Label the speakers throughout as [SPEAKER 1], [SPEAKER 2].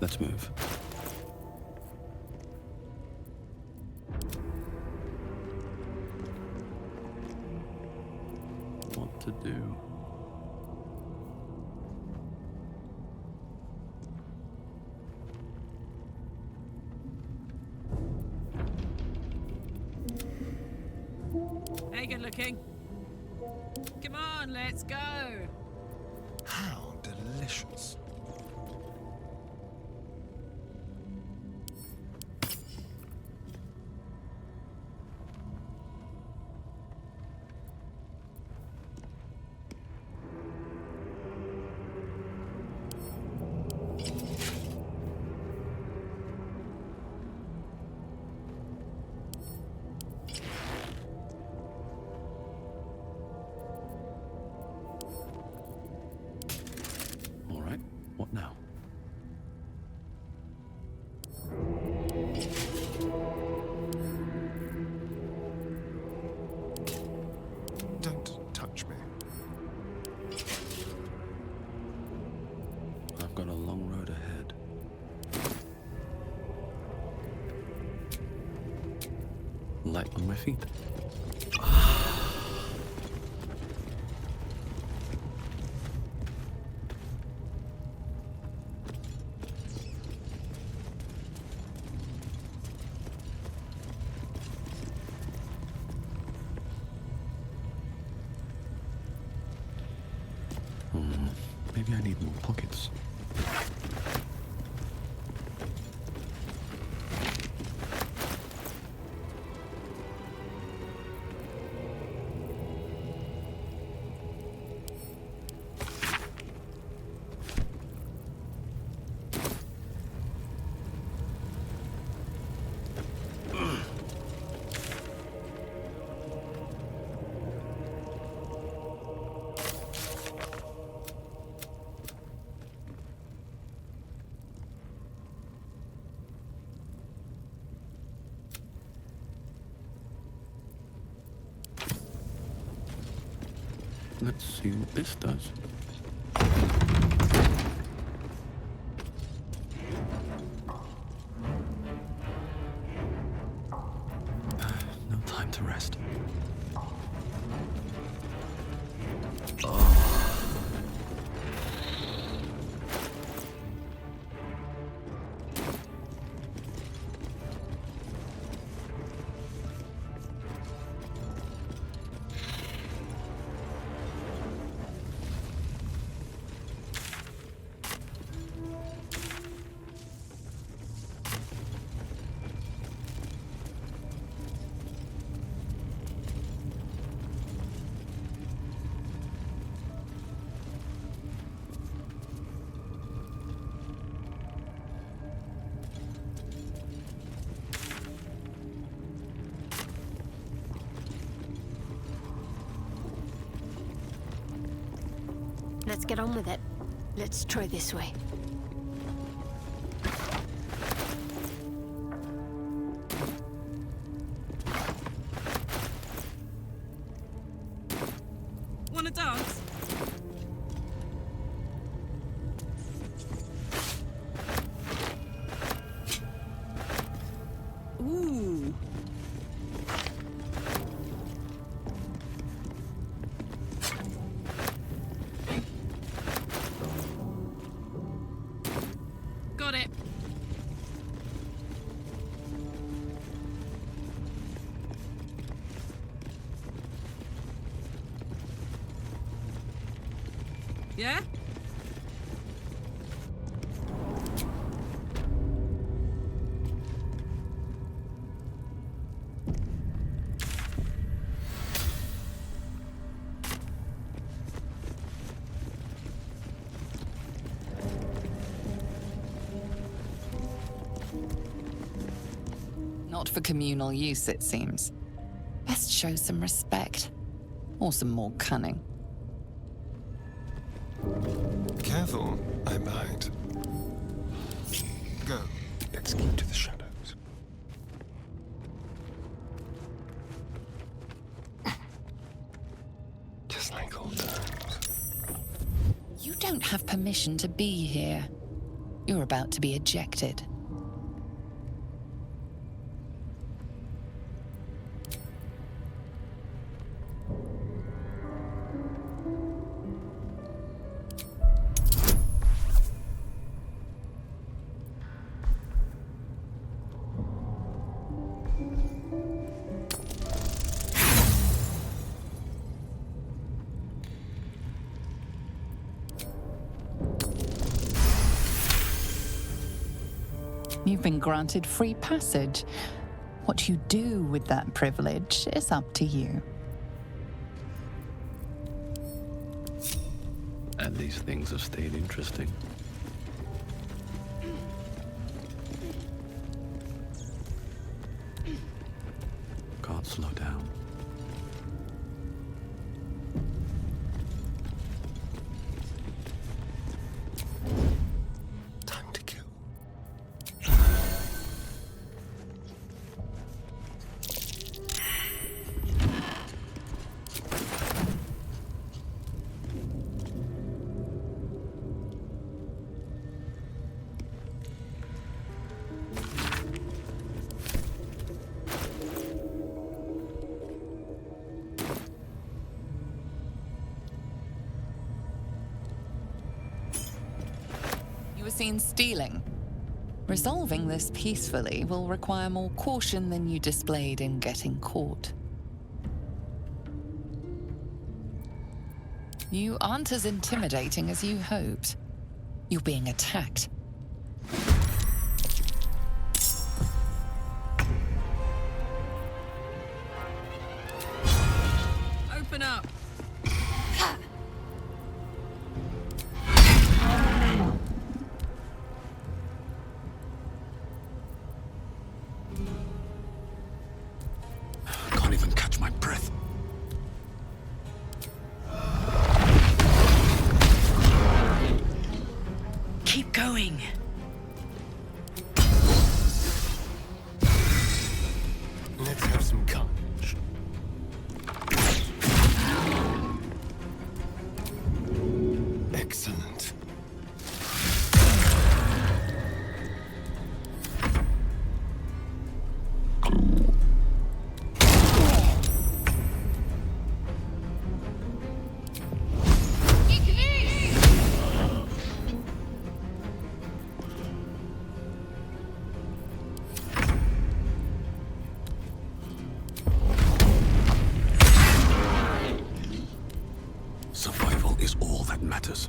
[SPEAKER 1] Let's move. What to do?
[SPEAKER 2] Hey, good looking. Come on, let's go.
[SPEAKER 3] How delicious.
[SPEAKER 1] All right, what now?
[SPEAKER 3] Don't touch me.
[SPEAKER 1] I've got a long road ahead. Light on my feet. Maybe I need more pockets. Let's see what this does. No time to rest.
[SPEAKER 4] Let's get on with it. Let's try this way.
[SPEAKER 2] Wanna dance? Ooh. Got it. Yeah?
[SPEAKER 5] Not for communal use, it seems. Best show some respect. Or some more cunning.
[SPEAKER 3] Careful, I bite. Go. Let's keep to the shadows. Just like old times.
[SPEAKER 5] You don't have permission to be here. You're about to be ejected. You've been granted free passage. What you do with that privilege is up to you.
[SPEAKER 1] And these things have stayed interesting. Can't slow down.
[SPEAKER 3] Time to kill.
[SPEAKER 5] You were seen stealing. Resolving this peacefully will require more caution than you displayed in getting caught. You aren't as intimidating as you hoped. You're being attacked.
[SPEAKER 2] Open up.
[SPEAKER 1] Can't even catch my breath.
[SPEAKER 4] Keep going.
[SPEAKER 3] Let's have some carnage. Excellent.
[SPEAKER 1] Survival is all that matters.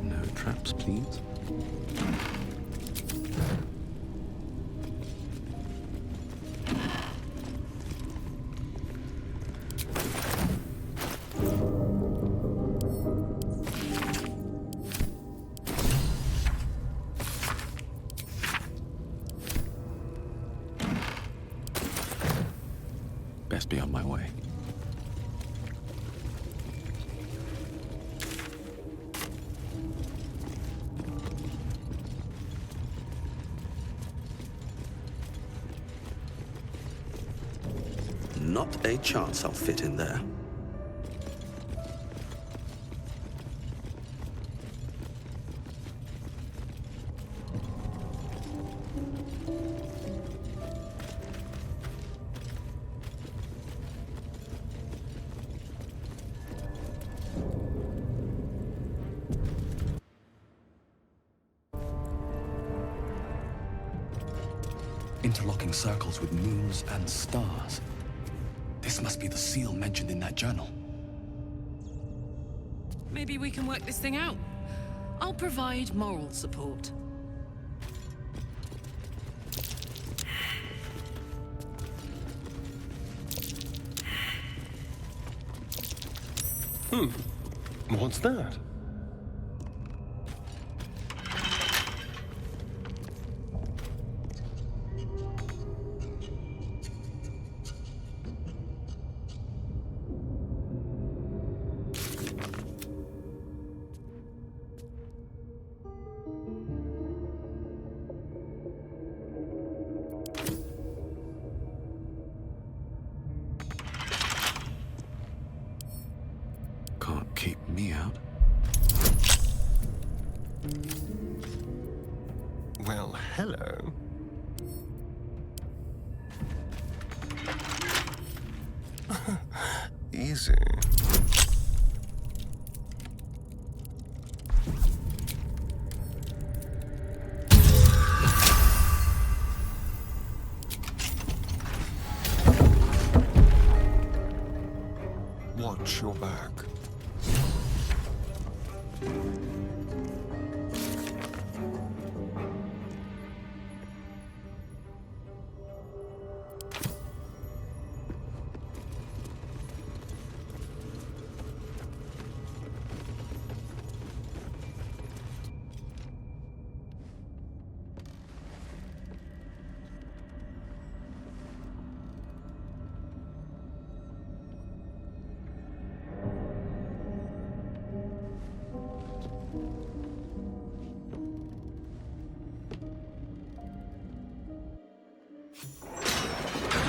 [SPEAKER 1] No traps, please. Best be on my way.
[SPEAKER 6] Not a chance I'll fit in there.
[SPEAKER 1] Interlocking circles with moons and stars. This must be the seal mentioned in that journal.
[SPEAKER 2] Maybe we can work this thing out. I'll provide moral support.
[SPEAKER 3] What's that? Well, hello. Easy. Watch your back.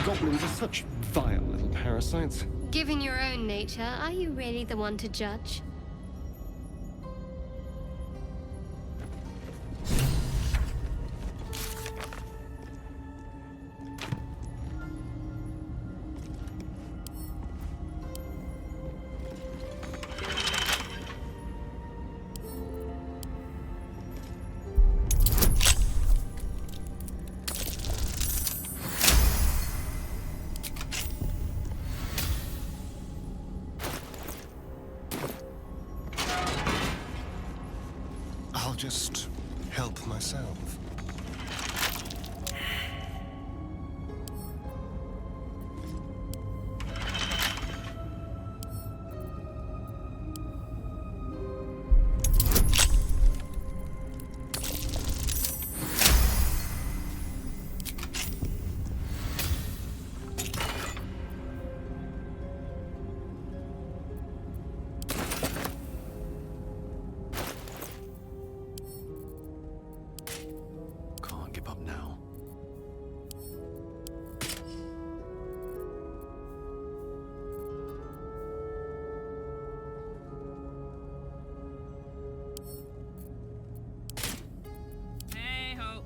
[SPEAKER 3] Goblins are such vile little parasites.
[SPEAKER 7] Given your own nature, are you really the one to judge?
[SPEAKER 3] I'll just help myself.
[SPEAKER 1] Can't give up now.
[SPEAKER 2] Hey ho.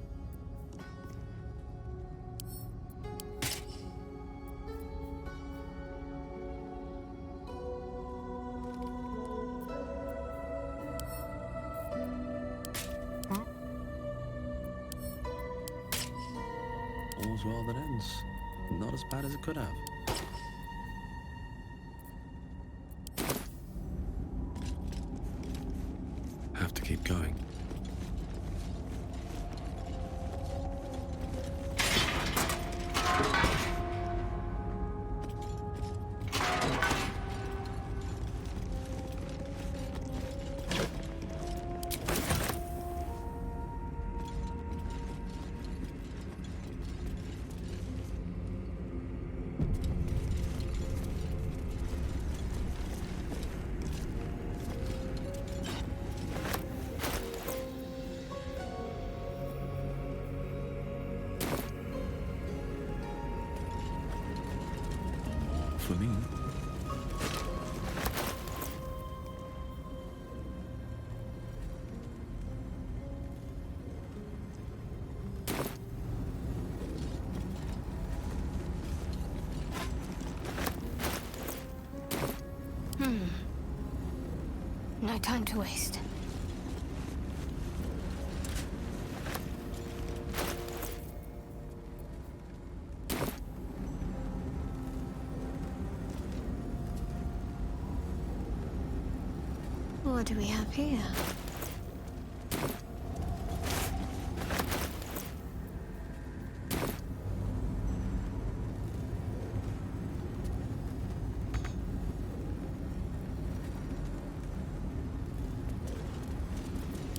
[SPEAKER 1] All's well that ends. Not as bad as it could have. Have to keep going. For me.
[SPEAKER 7] No time to waste. What do we have here?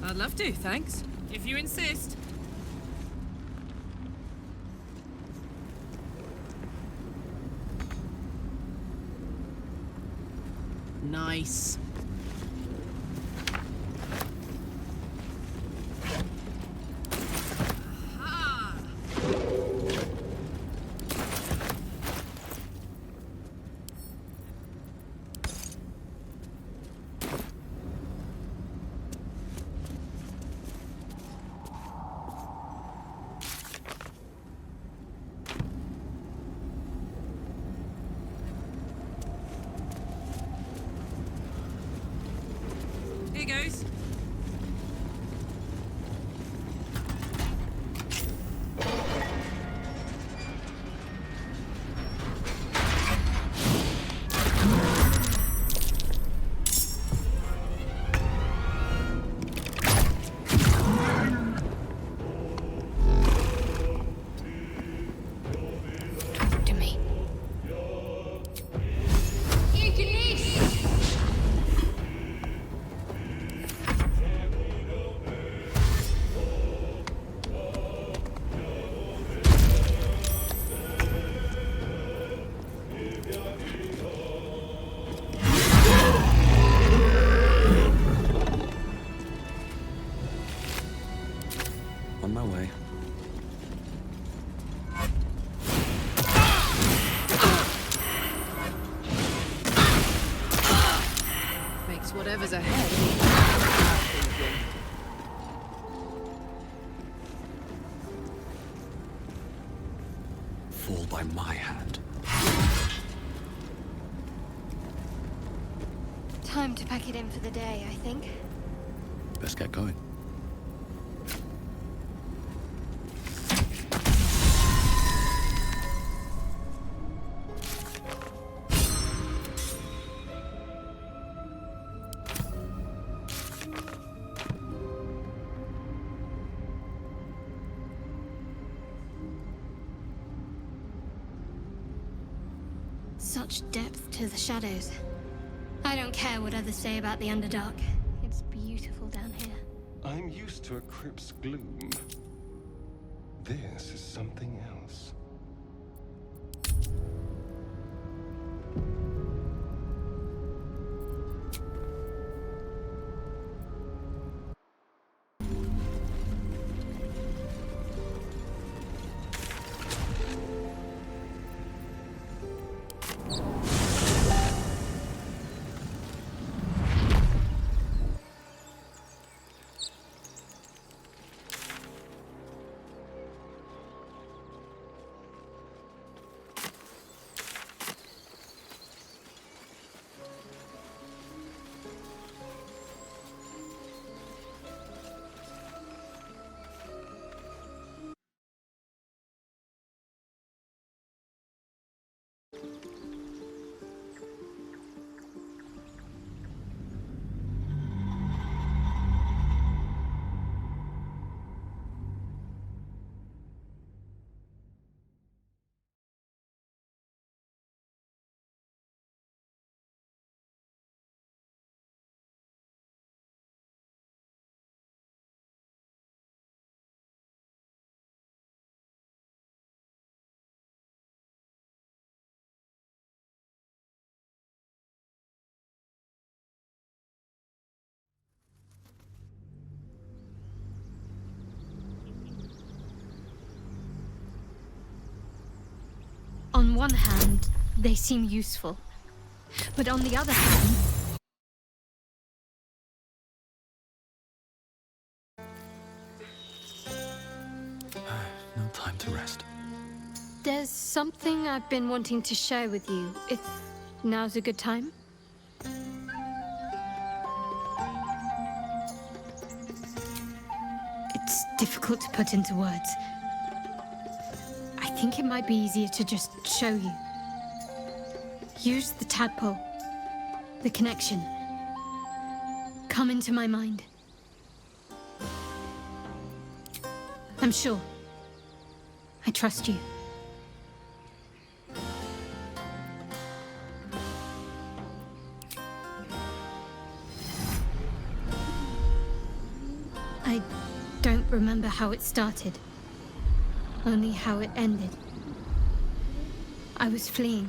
[SPEAKER 2] I'd love to, thanks. If you insist. Nice. Aha!
[SPEAKER 1] my way.
[SPEAKER 2] Makes whatever's ahead.
[SPEAKER 1] Fall by my hand.
[SPEAKER 7] Time to pack it in for the day, I think.
[SPEAKER 1] Let's get going.
[SPEAKER 7] Such depth to the shadows. I don't care what others say about the Underdark. It's beautiful down here.
[SPEAKER 3] I'm used to a crypt's gloom. This is something else.
[SPEAKER 7] On one hand, they seem useful. But on the other hand...
[SPEAKER 1] No time to rest.
[SPEAKER 7] There's something I've been wanting to share with you, if now's a good time. It's difficult to put into words. I think it might be easier to just show you. Use the tadpole. The connection. Come into my mind. I'm sure. I trust you. I don't remember how it started. Only how it ended. I was fleeing.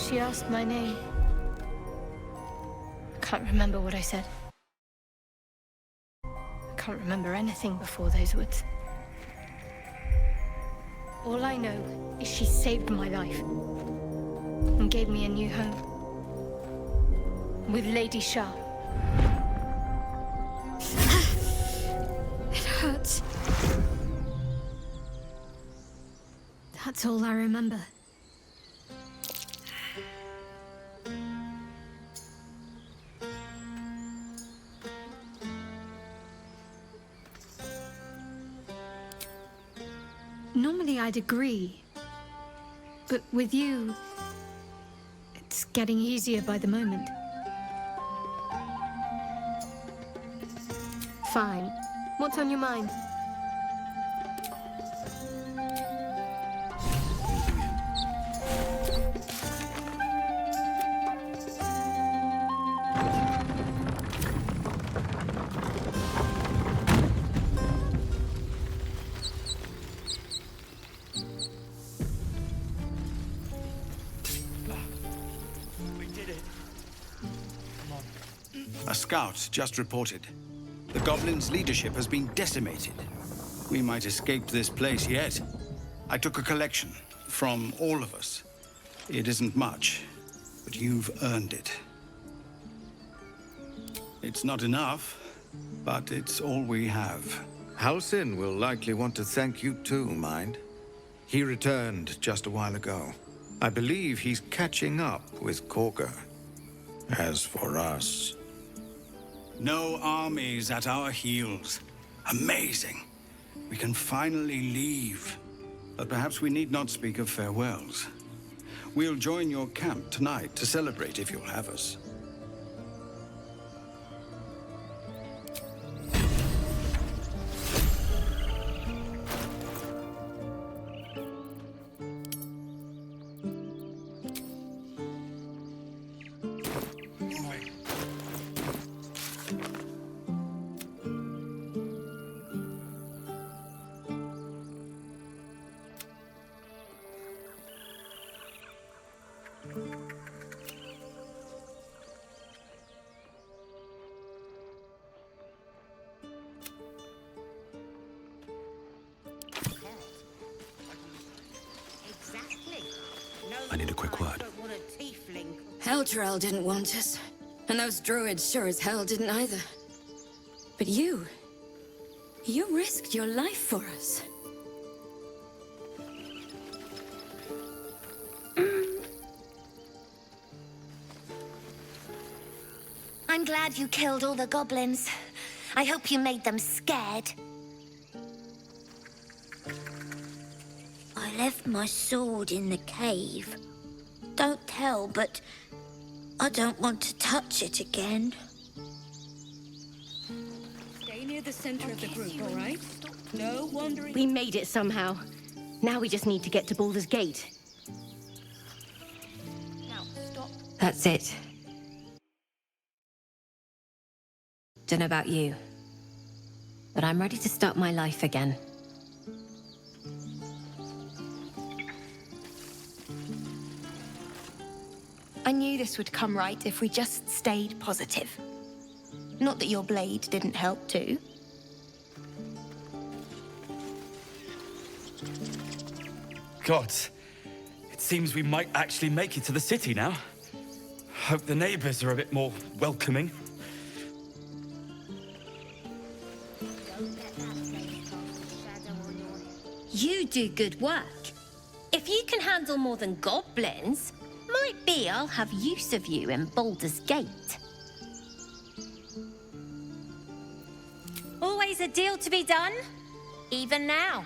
[SPEAKER 7] She asked my name. I can't remember what I said. I can't remember anything before those words. All I know is she saved my life and gave me a new home with Lady Shah. It hurts. That's all I remember. Normally I'd agree, but with you, it's getting easier by the moment.
[SPEAKER 8] Fine. What's on your mind?
[SPEAKER 9] A scout just reported. The goblins' leadership has been decimated. We might escape this place yet. I took a collection from all of us. It isn't much, but you've earned it. It's not enough, but it's all we have.
[SPEAKER 10] Halsin will likely want to thank you too, Mind. He returned just a while ago. I believe he's catching up with Korga. As for us...
[SPEAKER 9] No armies at our heels. Amazing. We can finally leave. But perhaps we need not speak of farewells. We'll join your camp tonight to celebrate if you'll have us.
[SPEAKER 1] I need a quick word.
[SPEAKER 4] Elturel didn't want us. And those druids sure as hell didn't either. But you risked your life for us.
[SPEAKER 11] I'm glad you killed all the goblins. I hope you made them scared. I left my sword in the cave. Don't tell, but I don't want to touch it again.
[SPEAKER 12] Stay near the center of the group, all right? No wandering.
[SPEAKER 8] We made it somehow. Now we just need to get to Baldur's Gate.
[SPEAKER 12] Now, stop.
[SPEAKER 8] That's it. Don't know about you, but I'm ready to start my life again.
[SPEAKER 13] I knew this would come right if we just stayed positive. Not that your blade didn't help too.
[SPEAKER 14] Gods, it seems we might actually make it to the city now. Hope the neighbors are a bit more welcoming.
[SPEAKER 15] You do good work. If you can handle more than goblins, might be I'll have use of you in Baldur's Gate. Always a deal to be done, even now.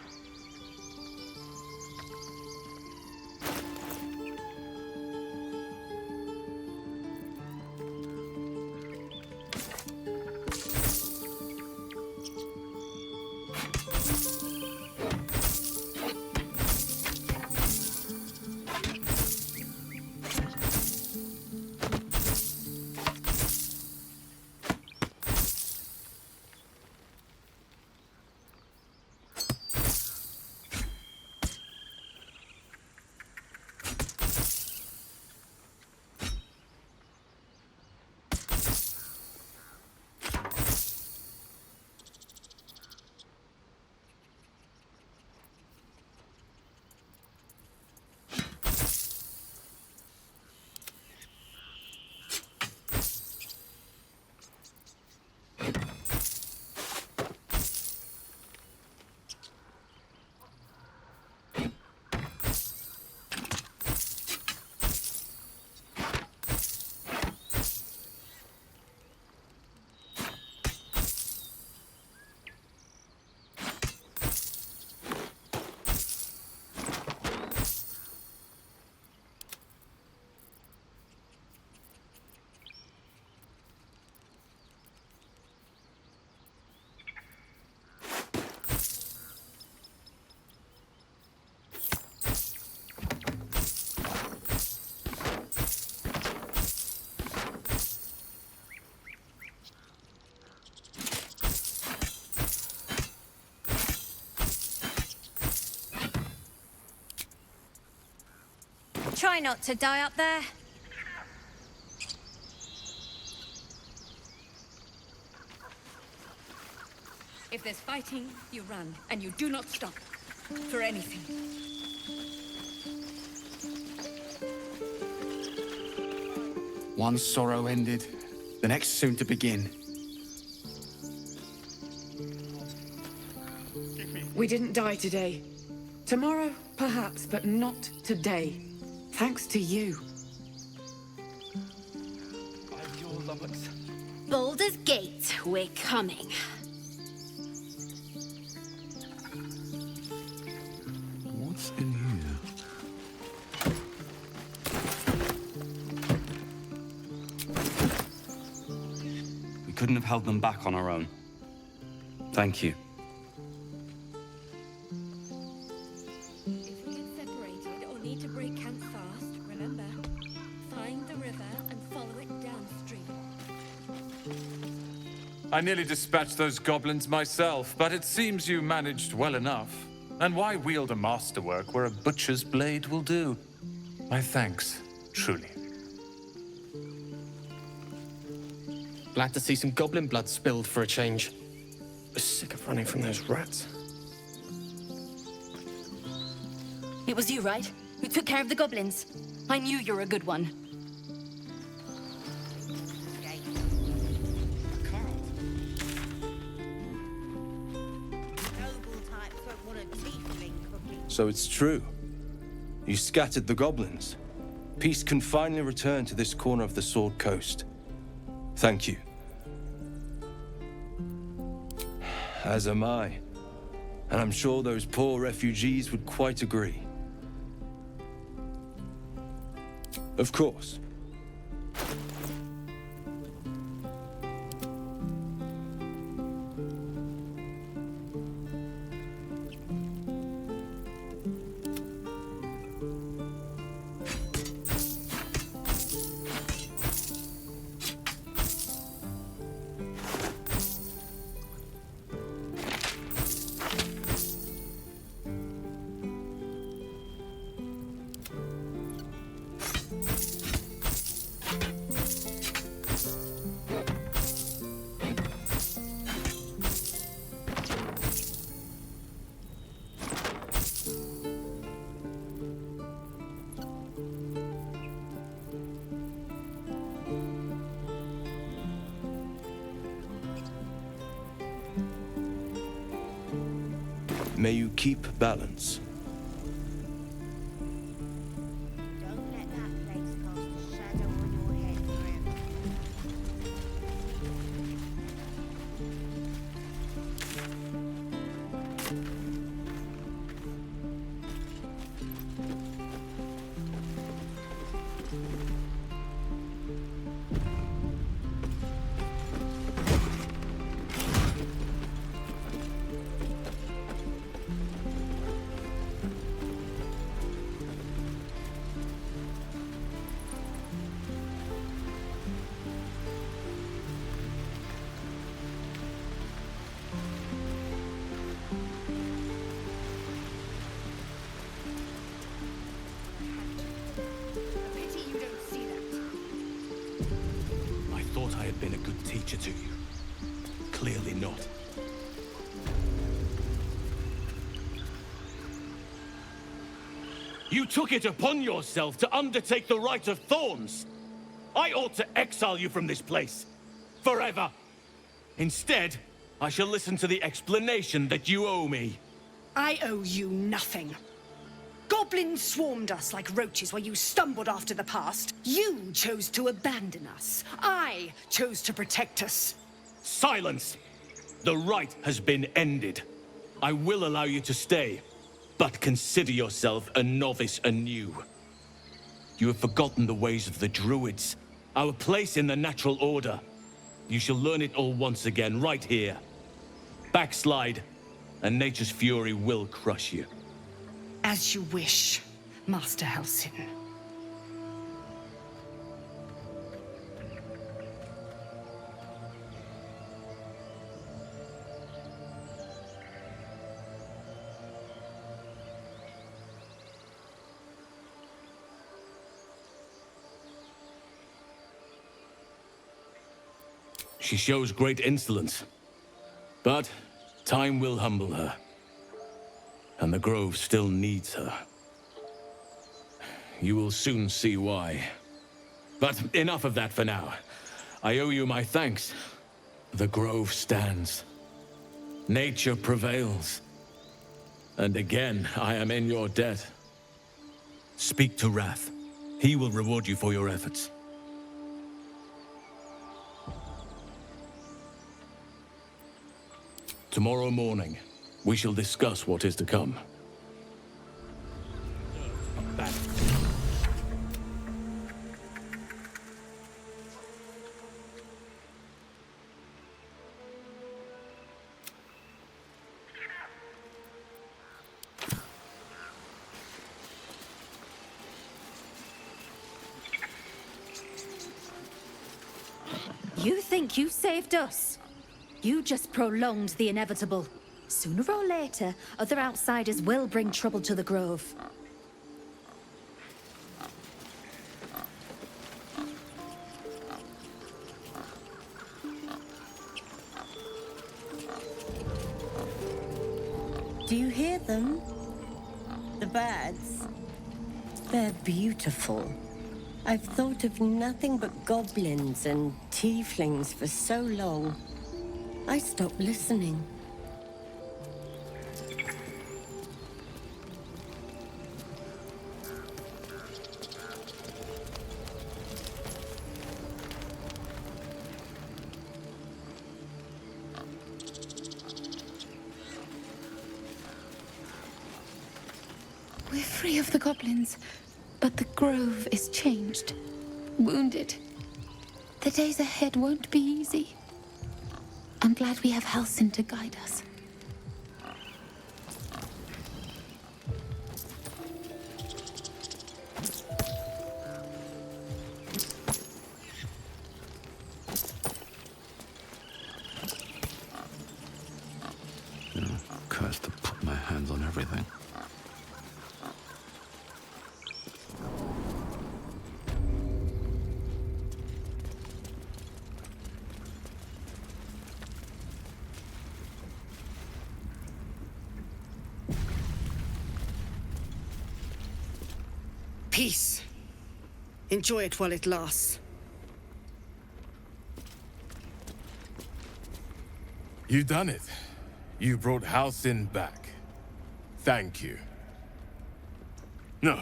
[SPEAKER 15] Try not to die up there.
[SPEAKER 12] If there's fighting, you run, and you do not stop. For anything.
[SPEAKER 16] One sorrow ended, the next soon to begin.
[SPEAKER 17] We didn't die today. Tomorrow, perhaps, but not today. Thanks to you.
[SPEAKER 14] I'm your Lord.
[SPEAKER 15] Baldur's Gate, we're coming.
[SPEAKER 1] What's in here?
[SPEAKER 14] We couldn't have held them back on our own. Thank you.
[SPEAKER 12] If we get separated or need to break camp fast, remember, find the river and follow it downstream.
[SPEAKER 18] I nearly dispatched those goblins myself, but it seems you managed well enough. And why wield a masterwork where a butcher's blade will do? My thanks, truly.
[SPEAKER 19] Glad to see some goblin blood spilled for a change. I was sick of running from those rats.
[SPEAKER 20] It was you, right? Who took care of the goblins? I knew you were a good one.
[SPEAKER 21] So it's true. You scattered the goblins. Peace can finally return to this corner of the Sword Coast. Thank you. As am I. And I'm sure those poor refugees would quite agree. Of course. May you keep balance.
[SPEAKER 1] I had been a good teacher to you. Clearly not.
[SPEAKER 22] You took it upon yourself to undertake the Rite of Thorns. I ought to exile you from this place. Forever. Instead, I shall listen to the explanation that you owe me.
[SPEAKER 23] I owe you nothing. Goblins swarmed us like roaches while you stumbled after the past. You chose to abandon us. I chose to protect us.
[SPEAKER 22] Silence! The rite has been ended. I will allow you to stay, but consider yourself a novice anew. You have forgotten the ways of the Druids, our place in the natural order. You shall learn it all once again, right here. Backslide, and nature's fury will crush you.
[SPEAKER 23] As you wish, Master Halsin.
[SPEAKER 22] She shows great insolence. But time will humble her. And the Grove still needs her. You will soon see why. But enough of that for now. I owe you my thanks. The Grove stands. Nature prevails. And again, I am in your debt. Speak to Wrath. He will reward you for your efforts. Tomorrow morning, we shall discuss what is to come.
[SPEAKER 2] You think you saved us? You just prolonged the inevitable. Sooner or later, other outsiders will bring trouble to the Grove.
[SPEAKER 5] Do you hear them? The birds? They're beautiful. I've thought of nothing but goblins and tieflings for so long. I stopped listening.
[SPEAKER 7] We're free of the goblins, but the Grove is changed, wounded. The days ahead won't be easy. I'm glad we have Halsin to guide us.
[SPEAKER 1] Cursed to put my hands on everything.
[SPEAKER 23] Peace. Enjoy it while it lasts.
[SPEAKER 6] You done it. You brought Halsin back. Thank you.
[SPEAKER 22] No,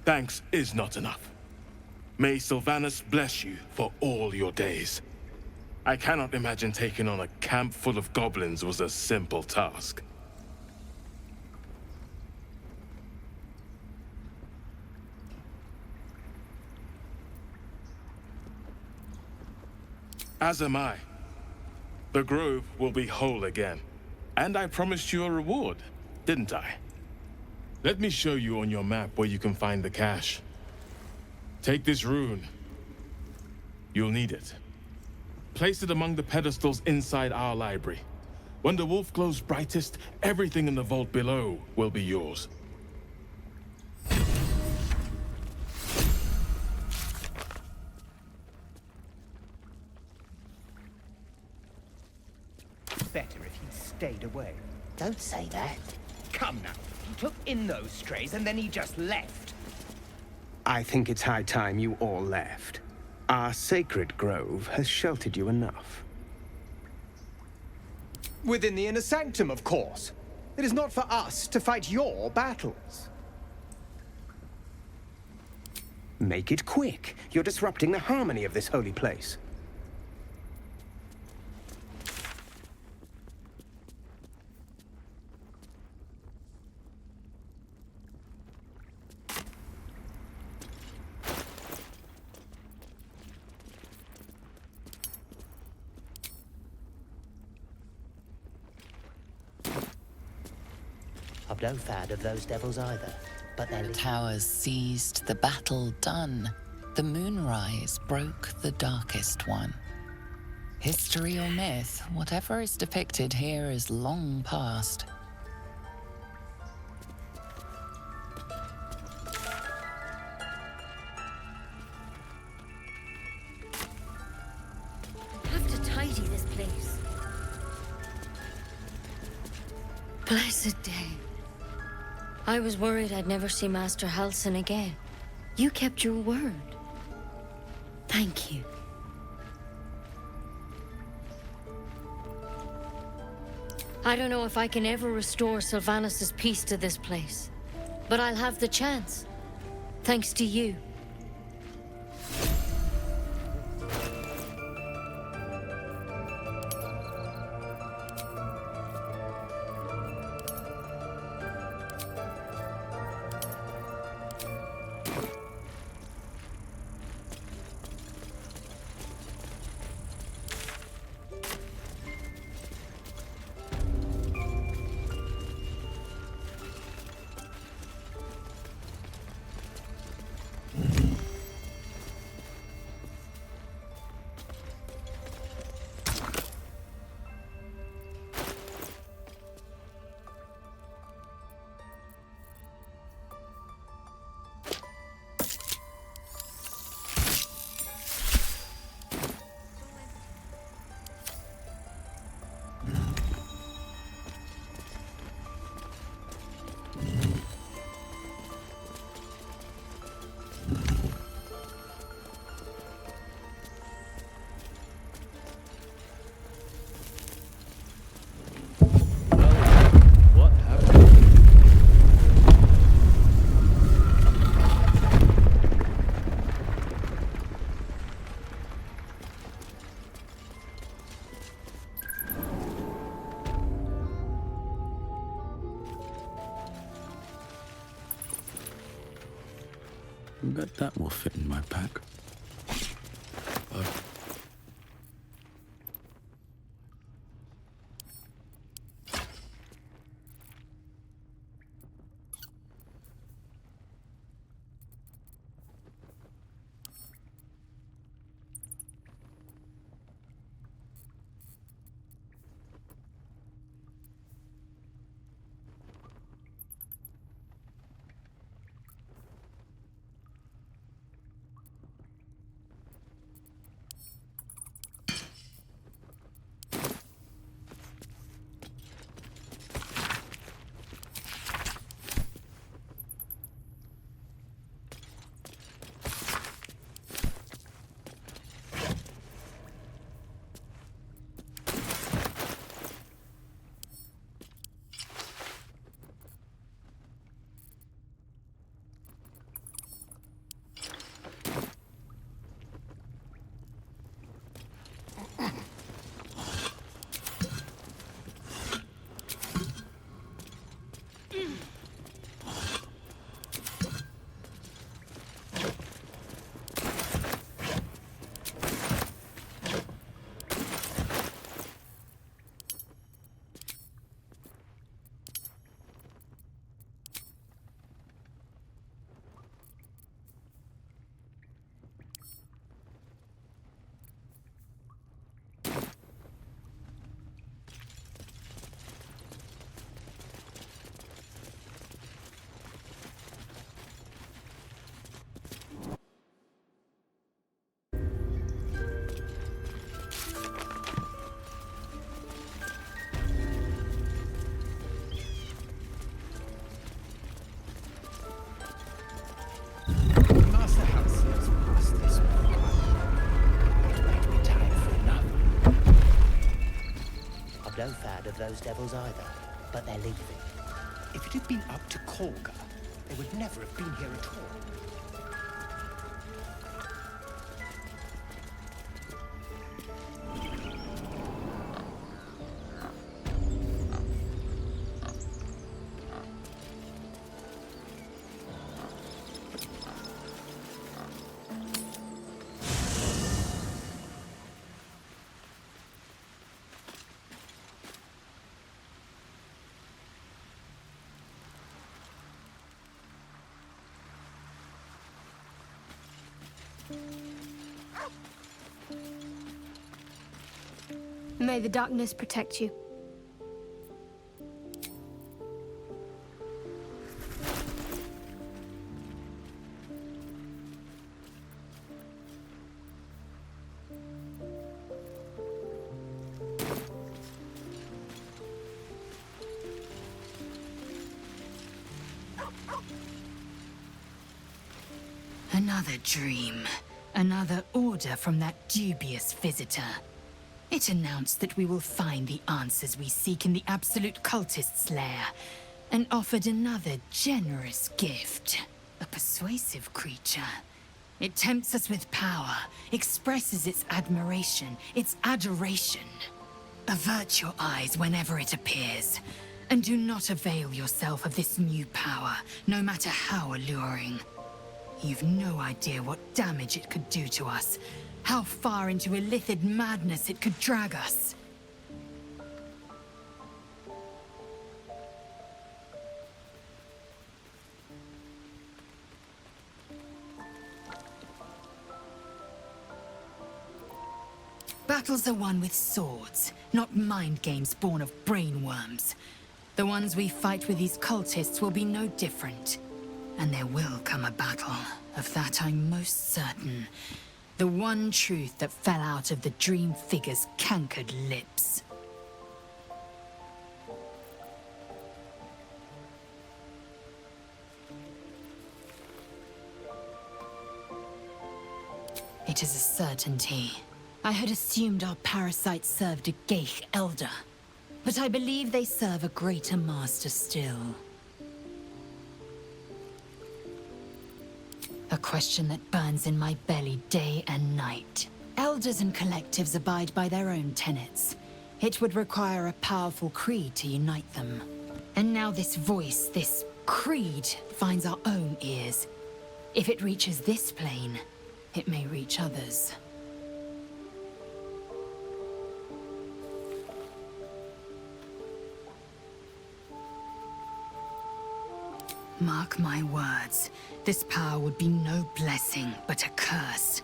[SPEAKER 22] thanks is not enough. May Sylvanus bless you for all your days. I cannot imagine taking on a camp full of goblins was a simple task. As am I. The Grove will be whole again. And I promised you a reward, didn't I? Let me show you on your map where you can find the cache. Take this rune. You'll need it. Place it among the pedestals inside our library. When the wolf glows brightest, everything in the vault below will be yours.
[SPEAKER 24] Better if he stayed away.
[SPEAKER 25] Don't say that.
[SPEAKER 24] Come now. He took in those strays and then he just left.
[SPEAKER 26] I think it's high time you all left. Our sacred grove has sheltered you enough.
[SPEAKER 24] Within the inner sanctum, of course. It is not for us to fight your battles.
[SPEAKER 26] Make it quick. You're disrupting the harmony of this holy place.
[SPEAKER 25] I'm no fan of those devils either, but they're...
[SPEAKER 27] The towers seized, the battle done. The moonrise broke the darkest one. History or myth, whatever is depicted here is long past.
[SPEAKER 2] Have to tie
[SPEAKER 3] Blessed day. I was worried I'd never see Master Halsin again. You kept your word. Thank you. I don't know if I can ever restore Sylvanus' peace to this place, but I'll have the chance. Thanks to you.
[SPEAKER 1] Bet that will fit in my pack.
[SPEAKER 25] No fan of those devils either, but they're leaving.
[SPEAKER 24] If it had been up to Kolga, they would never have been here at all.
[SPEAKER 7] May the darkness protect you.
[SPEAKER 4] Another dream. Another order from that dubious visitor. It announced that we will find the answers we seek in the Absolute Cultist's lair, and offered another generous gift. A persuasive creature. It tempts us with power, expresses its admiration, its adoration. Avert your eyes whenever it appears, and do not avail yourself of this new power, no matter how alluring. You've no idea what damage it could do to us, how far into illithid madness it could drag us. Battles are won with swords, not mind games born of brainworms. The ones we fight with these cultists will be no different. And there will come a battle, of that I'm most certain. The one truth that fell out of the dream figure's cankered lips. It is a certainty. I had assumed our parasites served a Geich elder, but I believe they serve a greater master still. A question that burns in my belly day and night. Elders and collectives abide by their own tenets. It would require a powerful creed to unite them. And now this voice, this creed, finds our own ears. If it reaches this plane, it may reach others. Mark my words, this power would be no blessing, but a curse.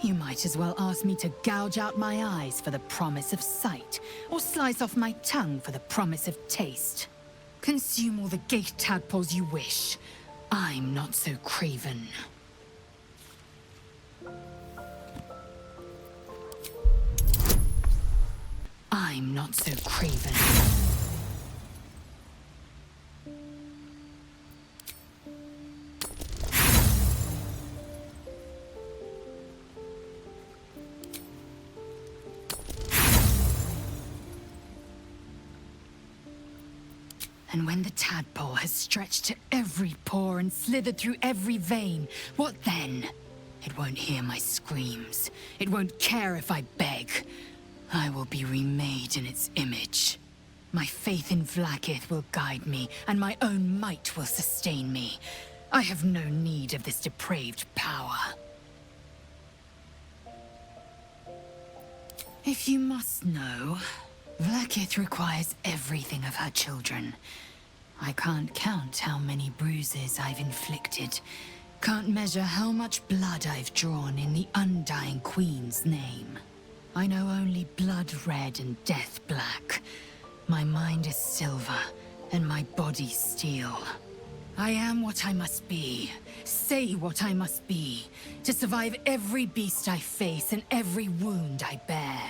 [SPEAKER 4] You might as well ask me to gouge out my eyes for the promise of sight, or slice off my tongue for the promise of taste. Consume all the gate tadpoles you wish. I'm not so craven. I'm not so craven. And when the tadpole has stretched to every pore and slithered through every vein, what then? It won't hear my screams. It won't care if I beg. I will be remade in its image. My faith in Vlaakith will guide me, and my own might will sustain me. I have no need of this depraved power. If you must know, Vlaakith requires everything of her children. I can't count how many bruises I've inflicted. Can't measure how much blood I've drawn in the Undying Queen's name. I know only blood red and death black. My mind is silver, and my body steel. I am what I must be, say what I must be, to survive every beast I face and every wound I bear.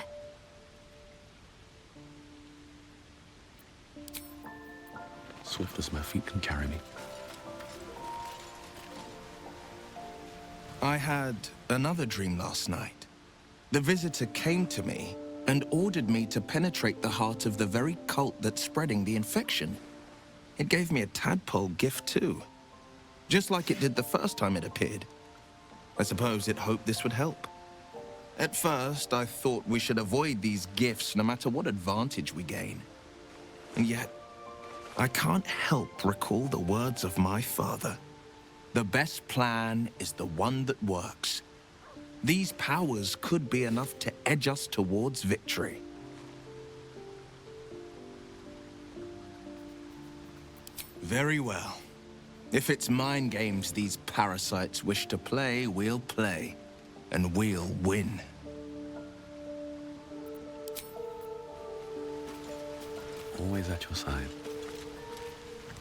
[SPEAKER 1] Swift as my feet can carry me.
[SPEAKER 8] I had another dream last night. The visitor came to me and ordered me to penetrate the heart of the very cult that's spreading the infection. It gave me a tadpole gift too, just like it did the first time it appeared. I suppose it hoped this would help. At first, I thought we should avoid these gifts no matter what advantage we gain. And yet, I can't help recall the words of my father. The best plan is the one that works. These powers could be enough to edge us towards victory. Very well. If it's mind games these parasites wish to play, we'll play. And we'll win.
[SPEAKER 1] Always at your side.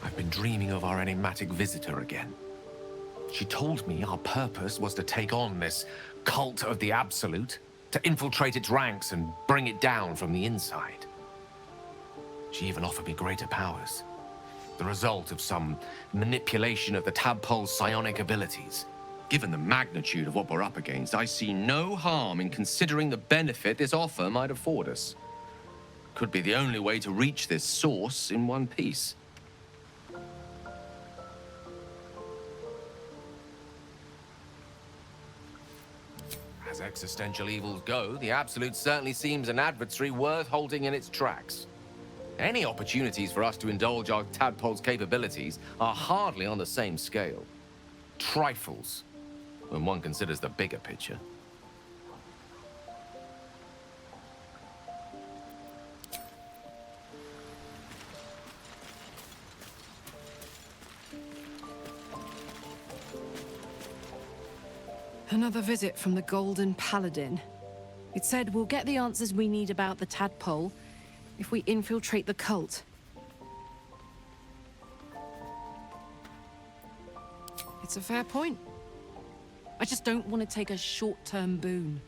[SPEAKER 9] I've been dreaming of our enigmatic visitor again. She told me our purpose was to take on this cult of the Absolute, to infiltrate its ranks and bring it down from the inside. She even offered me greater powers. The result of some manipulation of the tadpole's psionic abilities. Given the magnitude of what we're up against, I see no harm in considering the benefit this offer might afford us. Could be the only way to reach this source in one piece. As existential evils go, the Absolute certainly seems an adversary worth halting in its tracks. Any opportunities for us to indulge our tadpole's capabilities are hardly on the same scale. Trifles, when one considers the bigger picture.
[SPEAKER 10] Another visit from the Golden Paladin. It said we'll get the answers we need about the tadpole if we infiltrate the cult. It's a fair point. I just don't want to take a short-term boon.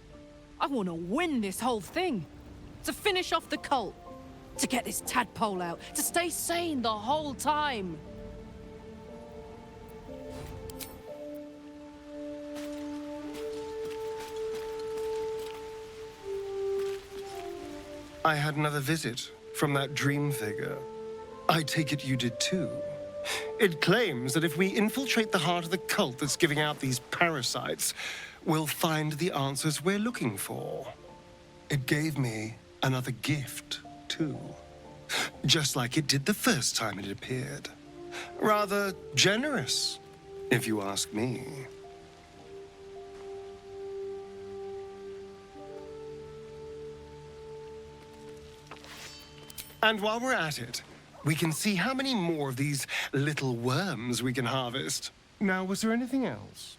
[SPEAKER 10] I want to win this whole thing. To finish off the cult. To get this tadpole out. To stay sane the whole time.
[SPEAKER 24] I had another visit from that dream figure. I take it you did too. It claims that if we infiltrate the heart of the cult that's giving out these parasites, we'll find the answers we're looking for. It gave me another gift, too. Just like it did the first time it appeared. Rather generous, if you ask me. And while we're at it, we can see how many more of these little worms we can harvest. Now, was there anything else?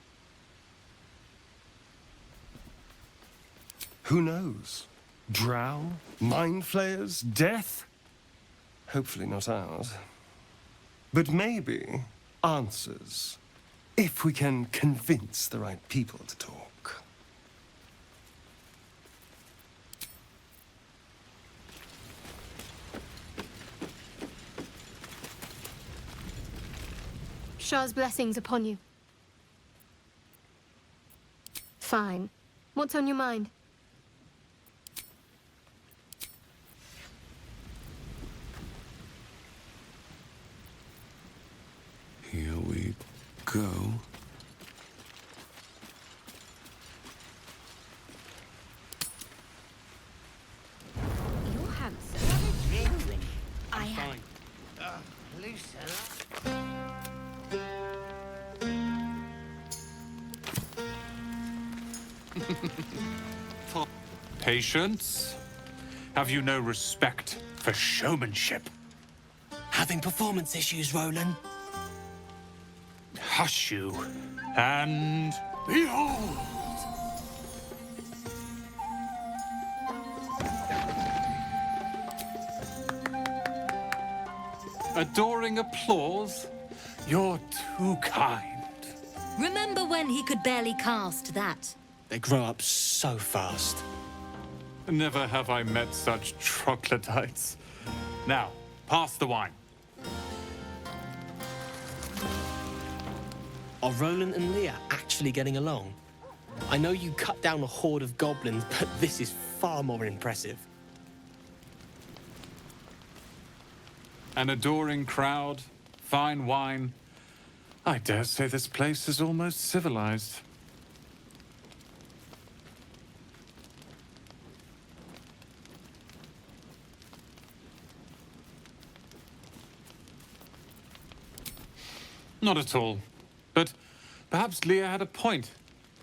[SPEAKER 24] Who knows? Drow? Mind flayers? Death? Hopefully not ours. But maybe answers, if we can convince the right people to talk.
[SPEAKER 7] Shah's blessings upon you. Fine. What's on your mind?
[SPEAKER 1] Here we go.
[SPEAKER 12] You're handsome.
[SPEAKER 25] I
[SPEAKER 12] am.
[SPEAKER 18] Patience? Have you no respect for showmanship?
[SPEAKER 25] Having performance issues, Roland?
[SPEAKER 18] Hush you, and behold! Adoring applause? You're too kind.
[SPEAKER 2] Remember when he could barely cast that?
[SPEAKER 19] They grow up so fast.
[SPEAKER 18] Never have I met such troglodytes. Now, pass the wine.
[SPEAKER 19] Are Roland and Leah actually getting along? I know you cut down a horde of goblins, but this is far more impressive.
[SPEAKER 18] An adoring crowd, fine wine. I dare say this place is almost civilized. Not at all. But perhaps Leah had a point.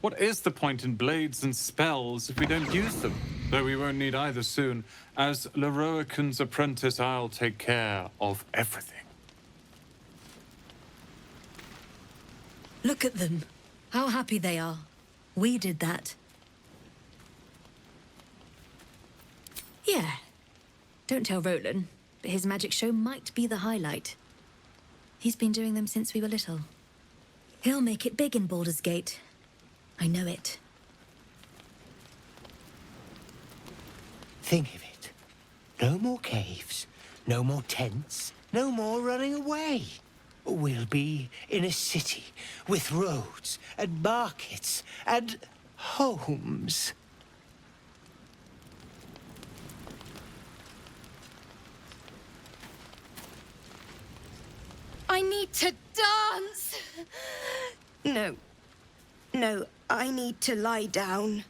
[SPEAKER 18] What is the point in blades and spells if we don't use them? Though we won't need either soon. As Leroican's apprentice, I'll take care of everything.
[SPEAKER 2] Look at them. How happy they are. We did that. Yeah. Don't tell Roland, but his magic show might be the highlight. He's been doing them since we were little. He'll make it big in Baldur's Gate. I know it.
[SPEAKER 25] Think of it. No more caves, no more tents, No more running away. We'll be in a city with roads and markets and homes.
[SPEAKER 11] I need to dance! No. No, I need to lie down.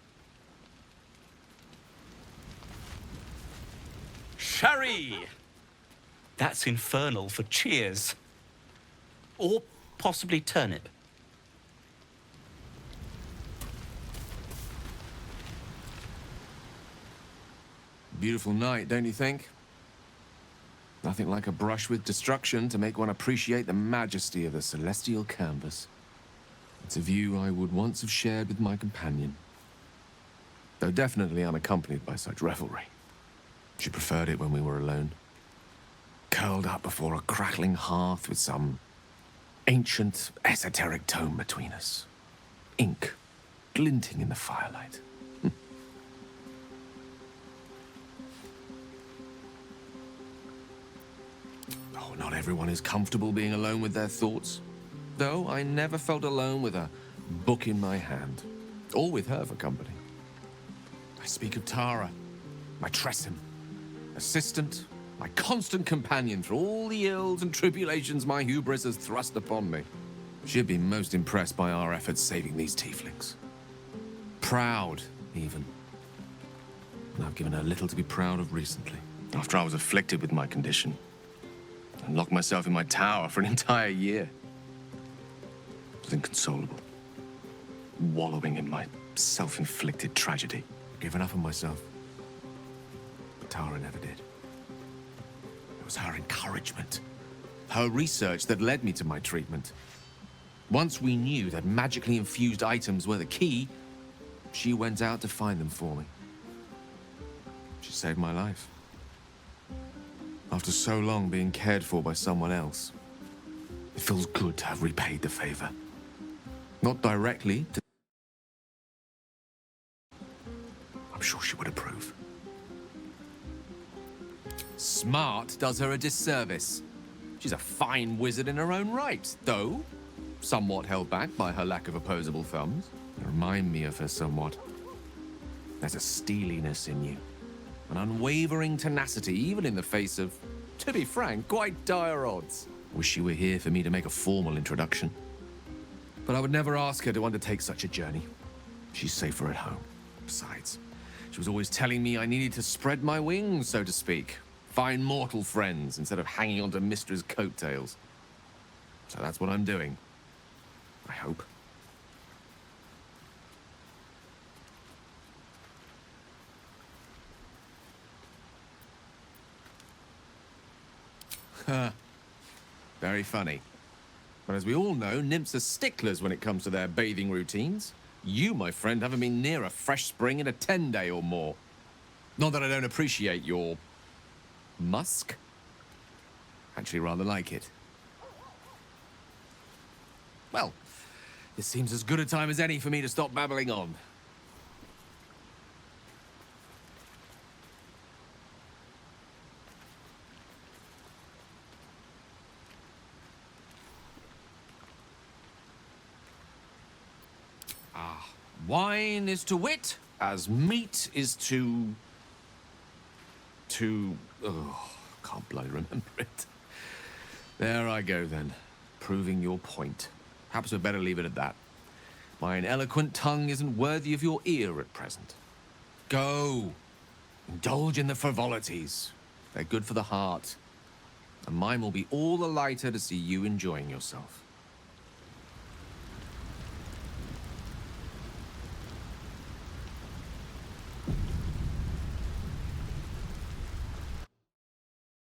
[SPEAKER 13] Sherry! That's infernal for cheers. Or possibly turnip.
[SPEAKER 9] Beautiful night, don't you think? Nothing like a brush with destruction to make one appreciate the majesty of the celestial canvas. It's a view I would once have shared with my companion, though definitely unaccompanied by such revelry. She preferred it when we were alone, curled up before a crackling hearth with some ancient, esoteric tome between us. Ink glinting in the firelight. Oh, not everyone is comfortable being alone with their thoughts. Though I never felt alone with a book in my hand, or with her for company. I speak of Tara, my Tressim, assistant, my constant companion through all the ills and tribulations my hubris has thrust upon me. She'd been most impressed by our efforts saving these tieflings. Proud, even. And I've given her little to be proud of recently. After I was afflicted with my condition, and locked myself in my tower for an entire year. I was inconsolable, wallowing in my self-inflicted tragedy. Given up on myself. But Tara never did. It was her encouragement, her research that led me to my treatment. Once we knew that magically infused items were the key, she went out to find them for me. She saved my life. After so long being cared for by someone else, it feels good to have repaid the favor. Not directly to... I'm sure she would approve. Smart does her a disservice. She's a fine wizard in her own right, though somewhat held back by her lack of opposable thumbs. You remind me of her somewhat. There's a steeliness in you. An unwavering tenacity, even in the face of, to be frank, quite dire odds. Wish you were here for me to make a formal introduction. But I would never ask her to undertake such a journey. She's safer at home. Besides, she was always telling me I needed to spread my wings, so to speak. Find mortal friends instead of hanging onto Mistra's coattails. So that's what I'm doing. I hope. Very funny. But as we all know, nymphs are sticklers when it comes to their bathing routines. You, my friend, haven't been near a fresh spring in a 10-day or more. Not that I don't appreciate your... musk? Actually rather like it. Well, this seems as good a time as any for me to stop babbling on. Wine is to wit, as meat is to... Oh, can't bloody remember it. There I go then, proving your point. Perhaps we'd better leave it at that. My eloquent tongue isn't worthy of your ear at present. Go, indulge in the frivolities. They're good for the heart. And mine will be all the lighter to see you enjoying yourself.